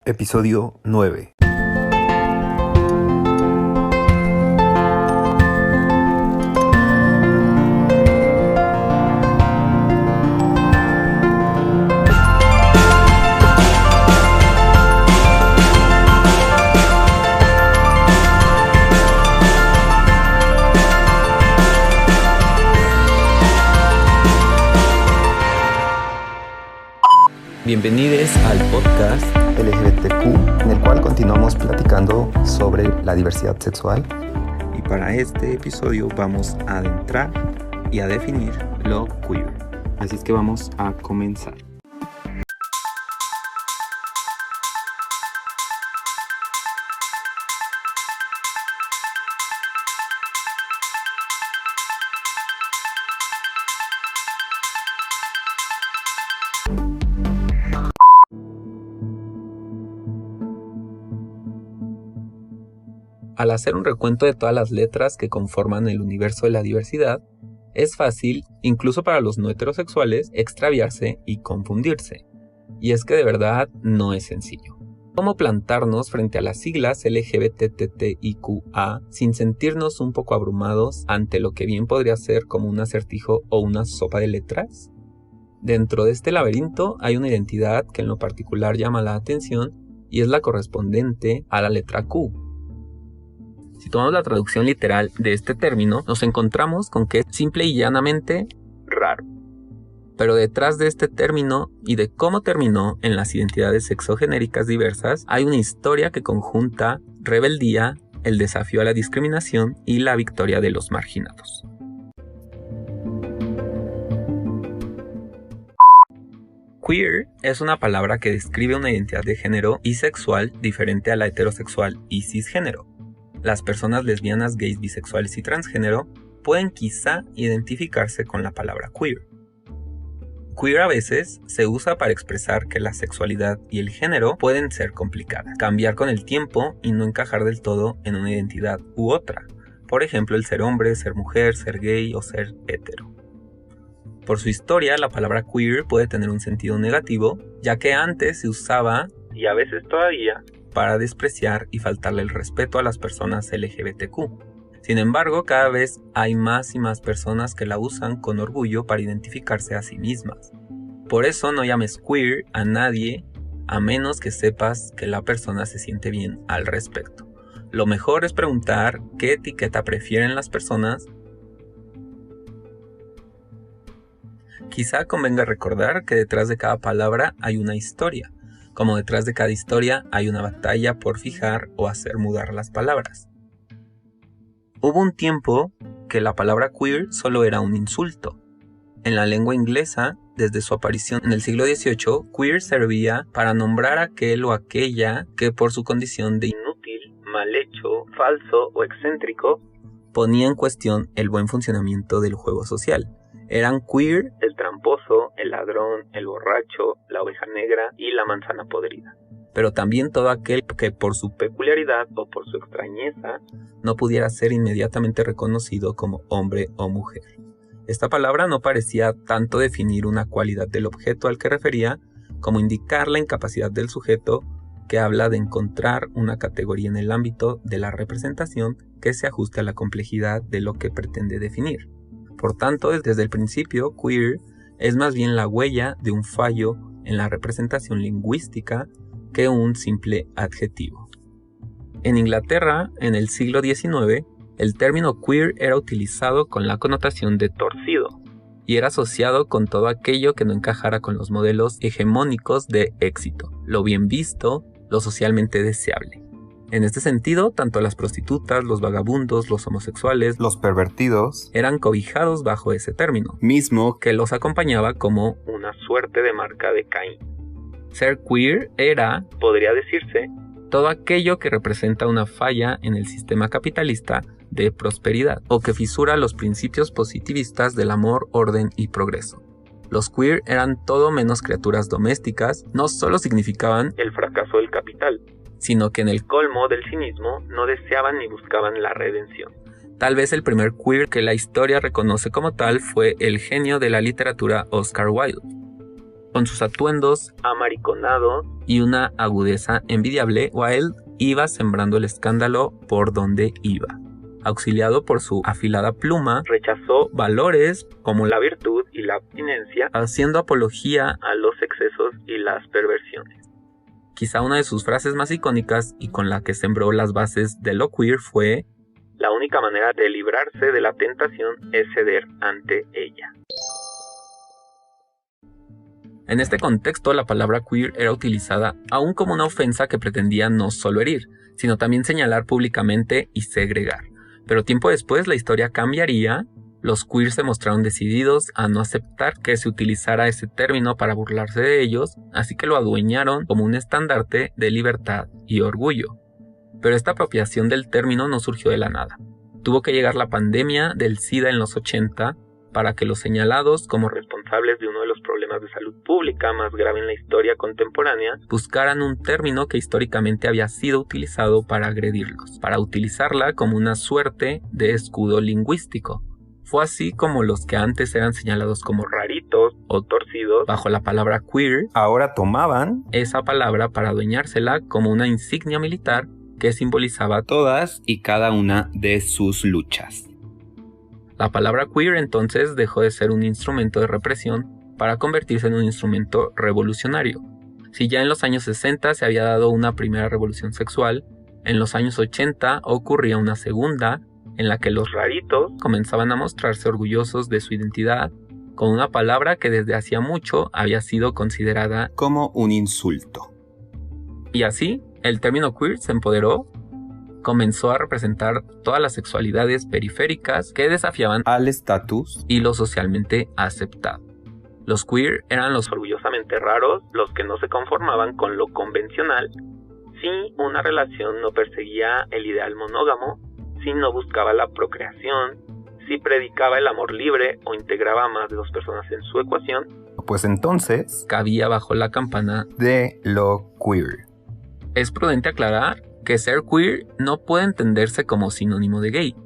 Episodio 9. Bienvenidos al podcast LGBTQ, en el cual continuamos platicando sobre la diversidad sexual. y para este episodio vamos a adentrar y a definir lo queer. Así es que vamos a comenzar. Al hacer un recuento de todas las letras que conforman el universo de la diversidad, es fácil, incluso para los no heterosexuales, extraviarse y confundirse. Y es que de verdad no es sencillo. ¿Cómo plantarnos frente a las siglas LGBTTIQA sin sentirnos un poco abrumados ante lo que bien podría ser como un acertijo o una sopa de letras? Dentro de este laberinto hay una identidad que en lo particular llama la atención y es la correspondiente a la letra Q. Si tomamos la traducción literal de este término, nos encontramos con que es simple y llanamente raro. Pero detrás de este término y de cómo terminó en las identidades sexogenéricas diversas, hay una historia que conjunta rebeldía, el desafío a la discriminación y la victoria de los marginados. Queer es una palabra que describe una identidad de género y sexual diferente a la heterosexual y cisgénero. Las personas lesbianas, gays, bisexuales y transgénero pueden quizá identificarse con la palabra queer. Queer a veces se usa para expresar que la sexualidad y el género pueden ser complicadas, cambiar con el tiempo y no encajar del todo en una identidad u otra. Por ejemplo, el ser hombre, ser mujer, ser gay o ser hetero. Por su historia, la palabra queer puede tener un sentido negativo, ya que antes se usaba, y a veces todavía, para despreciar y faltarle el respeto a las personas LGBTQ. Sin embargo, cada vez hay más y más personas que la usan con orgullo para identificarse a sí mismas. Por eso no llames queer a nadie a menos que sepas que la persona se siente bien al respecto. Lo mejor es preguntar qué etiqueta prefieren las personas. Quizá convenga recordar que detrás de cada palabra hay una historia. Como detrás de cada historia hay una batalla por fijar o hacer mudar las palabras. Hubo un tiempo que la palabra queer solo era un insulto. En la lengua inglesa, desde su aparición en el siglo XVIII, queer servía para nombrar a aquel o aquella que por su condición de inútil, mal hecho, falso o excéntrico, ponía en cuestión el buen funcionamiento del juego social. Eran queer el tramposo, el ladrón, el borracho, la oveja negra y la manzana podrida. Pero también todo aquel que por su peculiaridad o por su extrañeza no pudiera ser inmediatamente reconocido como hombre o mujer. Esta palabra no parecía tanto definir una cualidad del objeto al que refería, como indicar la incapacidad del sujeto, que habla de encontrar una categoría en el ámbito de la representación que se ajuste a la complejidad de lo que pretende definir. Por tanto, desde el principio, queer es más bien la huella de un fallo en la representación lingüística que un simple adjetivo. En Inglaterra, en el siglo XIX, el término queer era utilizado con la connotación de torcido y era asociado con todo aquello que no encajara con los modelos hegemónicos de éxito, lo bien visto, lo socialmente deseable. En este sentido, tanto las prostitutas, los vagabundos, los homosexuales, Los pervertidos eran cobijados bajo ese término, mismo que los acompañaba como una suerte de marca de Caín. Ser queer era, podría decirse, todo aquello que representa una falla en el sistema capitalista de prosperidad o que fisura los principios positivistas del amor, orden y progreso. Los queer eran todo menos criaturas domésticas, no solo significaban el fracaso del capital, sino que en el colmo del cinismo no deseaban ni buscaban la redención. Tal vez el primer queer que la historia reconoce como tal fue el genio de la literatura Oscar Wilde. con sus atuendos amariconados y una agudeza envidiable, Wilde iba sembrando el escándalo por donde iba. Auxiliado por su afilada pluma, rechazó valores como la virtud y la abstinencia, haciendo apología a los excesos y las perversiones. Quizá una de sus frases más icónicas y con la que sembró las bases de lo queer fue: "La única manera de librarse de la tentación es ceder ante ella". En este contexto, la palabra queer era utilizada aún como una ofensa que pretendía no solo herir, sino también señalar públicamente y segregar. Pero tiempo después la historia cambiaría. Los queer se mostraron decididos a no aceptar que se utilizara ese término para burlarse de ellos, así que lo adueñaron como un estandarte de libertad y orgullo. Pero esta apropiación del término no surgió de la nada. Tuvo que llegar la pandemia del SIDA en los 80 para que los señalados como responsables de uno de los problemas de salud pública más grave en la historia contemporánea buscaran un término que históricamente había sido utilizado para agredirlos, para utilizarla como una suerte de escudo lingüístico. Fue así como los que antes eran señalados como raritos o torcidos bajo la palabra queer, ahora tomaban esa palabra para adueñársela como una insignia militar que simbolizaba todas y cada una de sus luchas. La palabra queer entonces dejó de ser un instrumento de represión para convertirse en un instrumento revolucionario. Si ya en los años 60 se había dado una primera revolución sexual, en los años 80 ocurría una segunda, en la que los raritos comenzaban a mostrarse orgullosos de su identidad, con una palabra que desde hacía mucho había sido considerada como un insulto. Y así, el término queer se empoderó, comenzó a representar todas las sexualidades periféricas que desafiaban al estatus y lo socialmente aceptado. Los queer eran los orgullosamente raros, los que no se conformaban con lo convencional. Si una relación no perseguía el ideal monógamo, si no buscaba la procreación, si predicaba el amor libre o integraba a más de dos personas en su ecuación, pues entonces cabía bajo la campana de lo queer. Es prudente aclarar que ser queer no puede entenderse como sinónimo de gay,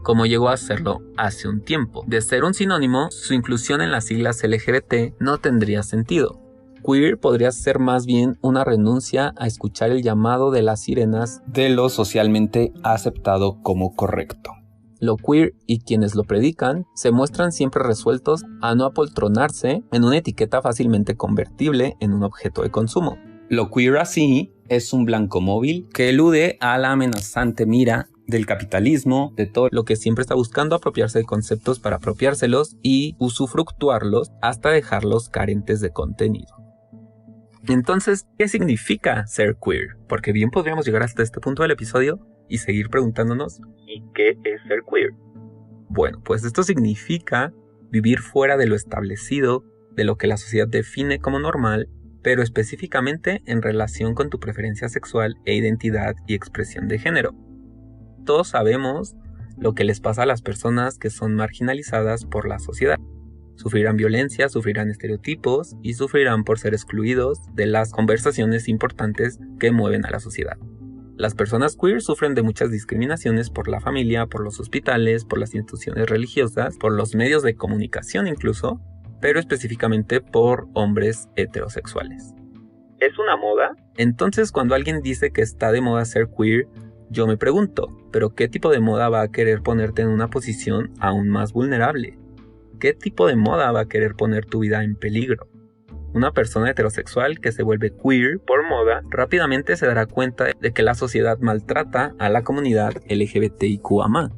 como llegó a serlo hace un tiempo. De ser un sinónimo, su inclusión en las siglas LGBT no tendría sentido. Queer podría ser más bien una renuncia a escuchar el llamado de las sirenas de lo socialmente aceptado como correcto. Lo queer y quienes lo predican se muestran siempre resueltos a no apoltronarse en una etiqueta fácilmente convertible en un objeto de consumo. Lo queer así es un blanco móvil que elude a la amenazante mira del capitalismo, de todo lo que siempre está buscando apropiarse de conceptos para apropiárselos y usufructuarlos hasta dejarlos carentes de contenido. Entonces, ¿qué significa ser queer? Porque bien podríamos llegar hasta este punto del episodio y seguir preguntándonos ¿y qué es ser queer? Bueno, pues esto significa vivir fuera de lo establecido, de lo que la sociedad define como normal, pero específicamente en relación con tu preferencia sexual e identidad y expresión de género. Todos sabemos lo que les pasa a las personas que son marginalizadas por la sociedad. Sufrirán violencia, sufrirán estereotipos y sufrirán por ser excluidos de las conversaciones importantes que mueven a la sociedad. Las personas queer sufren de muchas discriminaciones por la familia, por los hospitales, por las instituciones religiosas, por los medios de comunicación incluso, pero específicamente por hombres heterosexuales. ¿Es una moda? Entonces, cuando alguien dice que está de moda ser queer, yo me pregunto, ¿pero qué tipo de moda va a querer ponerte en una posición aún más vulnerable? ¿Qué tipo de moda va a querer poner tu vida en peligro? Una persona heterosexual que se vuelve queer por moda rápidamente se dará cuenta de que la sociedad maltrata a la comunidad LGBTIQA+.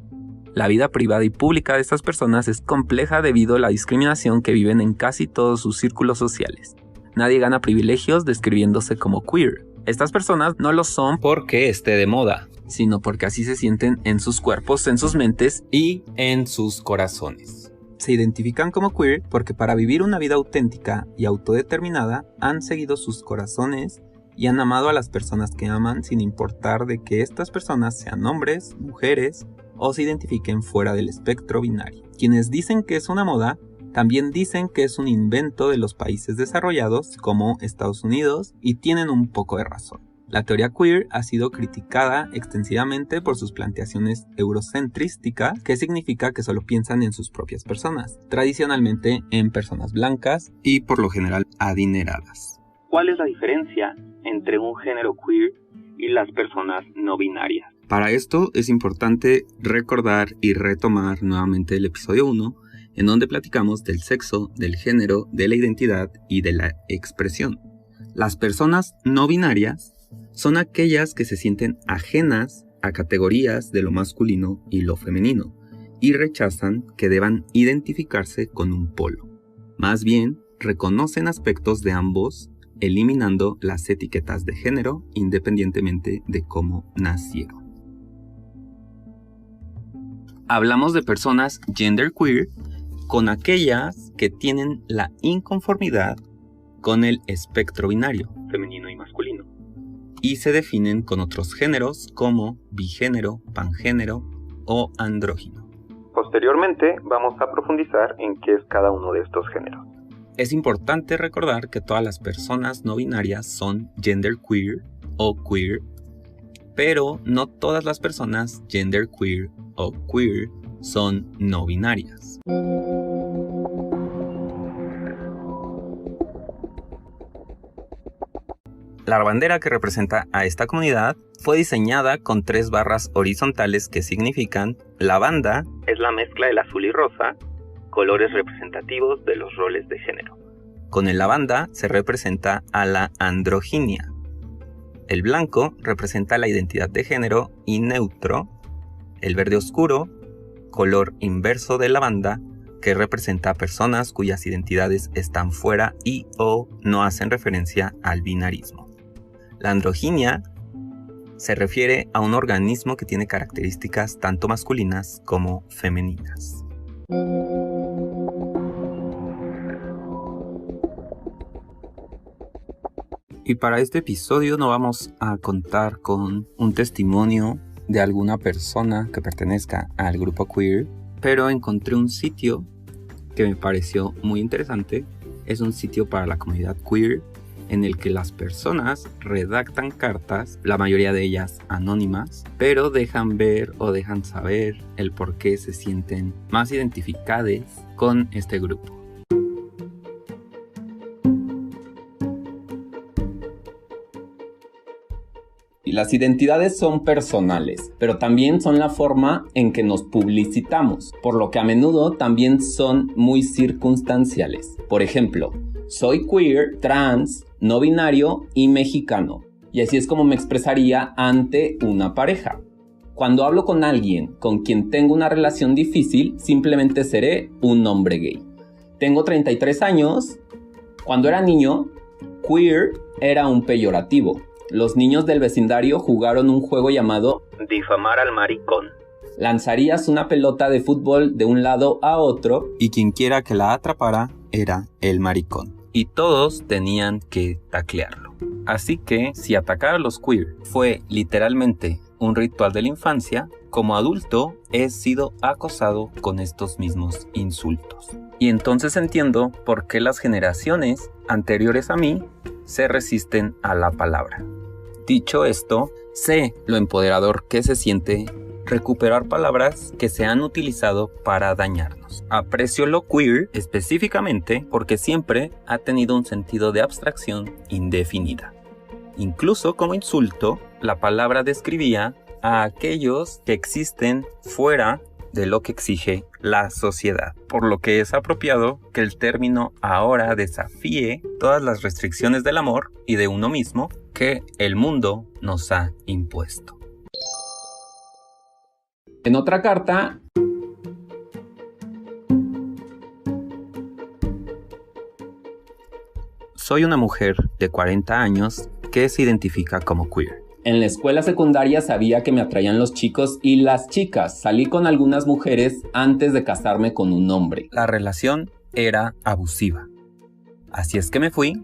La vida privada y pública de estas personas es compleja debido a la discriminación que viven en casi todos sus círculos sociales. Nadie gana privilegios describiéndose como queer. Estas personas no lo son porque esté de moda, sino porque así se sienten en sus cuerpos, en sus mentes y en sus corazones. Se identifican como queer porque para vivir una vida auténtica y autodeterminada han seguido sus corazones y han amado a las personas que aman sin importar de que estas personas sean hombres, mujeres o se identifiquen fuera del espectro binario. Quienes dicen que es una moda, también dicen que es un invento de los países desarrollados como Estados Unidos y tienen un poco de razón. La teoría queer ha sido criticada extensivamente por sus planteaciones eurocentrísticas, que significa que solo piensan en sus propias personas, tradicionalmente en personas blancas y por lo general adineradas. ¿Cuál es la diferencia entre un género queer y las personas no binarias? Para esto es importante recordar y retomar nuevamente el episodio 1, en donde platicamos del sexo, del género, de la identidad y de la expresión. Las personas no binarias son aquellas que se sienten ajenas a categorías de lo masculino y lo femenino y rechazan que deban identificarse con un polo. Más bien, reconocen aspectos de ambos, eliminando las etiquetas de género independientemente de cómo nacieron. Hablamos de personas genderqueer con aquellas que tienen la inconformidad con el espectro binario, femenino y masculino, y se definen con otros géneros como bigénero, pangénero o andrógino. Posteriormente vamos a profundizar en qué es cada uno de estos géneros. Es importante recordar que todas las personas no binarias son genderqueer o queer, pero no todas las personas genderqueer o queer son no binarias. La bandera que representa a esta comunidad fue diseñada con 3 barras horizontales que significan la banda es la mezcla del azul y rosa, colores representativos de los roles de género. Con el lavanda se representa a la androginia. El blanco representa la identidad de género y neutro. El verde oscuro, color inverso de lavanda, que representa a personas cuyas identidades están fuera y o no hacen referencia al binarismo. La androginia se refiere a un organismo que tiene características tanto masculinas como femeninas. Y para este episodio no vamos a contar con un testimonio de alguna persona que pertenezca al grupo queer, pero encontré un sitio que me pareció muy interesante. Es un sitio para la comunidad queer en el que las personas redactan cartas, la mayoría de ellas anónimas, pero dejan ver o dejan saber el por qué se sienten más identificadas con este grupo. Y las identidades son personales, pero también son la forma en que nos publicitamos, por lo que a menudo también son muy circunstanciales. Por ejemplo, soy queer, trans, no binario y mexicano. Y así es como me expresaría ante una pareja. Cuando hablo con alguien con quien tengo una relación difícil, simplemente seré un hombre gay. Tengo 33 años. Cuando era niño, queer era un peyorativo. Los niños del vecindario jugaron un juego llamado difamar al maricón. Lanzarías una pelota de fútbol de un lado a otro y quien quiera que la atrapara era el maricón. Y todos tenían que taclearlo. Así que si atacar a los queer fue literalmente un ritual de la infancia, como adulto he sido acosado con estos mismos insultos. Y entonces entiendo por qué las generaciones anteriores a mí se resisten a la palabra. Dicho esto, sé lo empoderador que se siente recuperar palabras que se han utilizado para dañarnos. Aprecio lo queer específicamente porque siempre ha tenido un sentido de abstracción indefinida. Incluso como insulto, la palabra describía a aquellos que existen fuera de lo que exige la sociedad, por lo que es apropiado que el término ahora desafíe todas las restricciones del amor y de uno mismo que el mundo nos ha impuesto. En otra carta, soy una mujer de 40 años que se identifica como queer. En la escuela secundaria sabía que me atraían los chicos y las chicas. Salí con algunas mujeres antes de casarme con un hombre. La relación era abusiva. Así es que me fui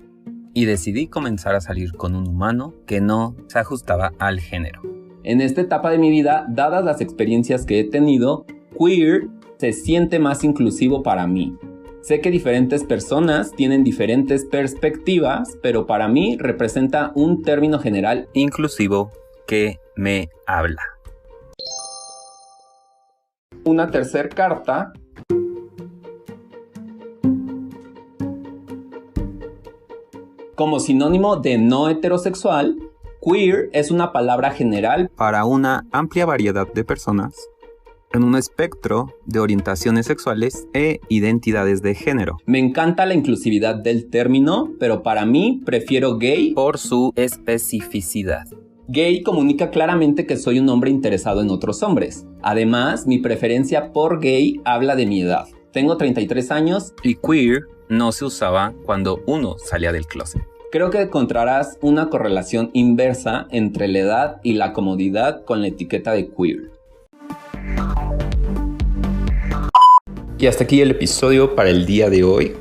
y decidí comenzar a salir con un humano que no se ajustaba al género. En esta etapa de mi vida, dadas las experiencias que he tenido, queer se siente más inclusivo para mí. Sé que diferentes personas tienen diferentes perspectivas, pero para mí representa un término general inclusivo que me habla. Una tercera carta. Como sinónimo de no heterosexual, queer es una palabra general para una amplia variedad de personas en un espectro de orientaciones sexuales e identidades de género. Me encanta la inclusividad del término, pero para mí prefiero gay por su especificidad. Gay comunica claramente que soy un hombre interesado en otros hombres. Además, mi preferencia por gay habla de mi edad. Tengo 33 años y queer no se usaba cuando uno salía del closet. Creo que encontrarás una correlación inversa entre la edad y la comodidad con la etiqueta de queer. Y hasta aquí el episodio para el día de hoy.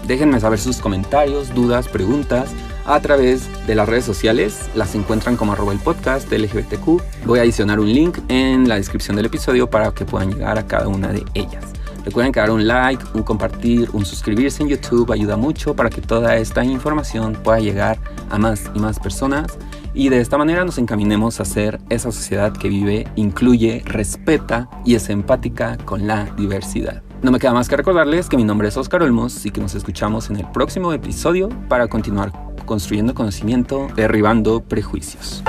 Déjenme saber sus comentarios, dudas, preguntas a través de las redes sociales. Las encuentran como @elpodcast LGBTQ. Voy a adicionar un link en la descripción del episodio para que puedan llegar a cada una de ellas. Recuerden que dar un like, un compartir, un suscribirse en YouTube ayuda mucho para que toda esta información pueda llegar a más y más personas y de esta manera nos encaminemos a ser esa sociedad que vive, incluye, respeta y es empática con la diversidad. No me queda más que recordarles que mi nombre es Oscar Olmos y que nos escuchamos en el próximo episodio para continuar construyendo conocimiento, derribando prejuicios.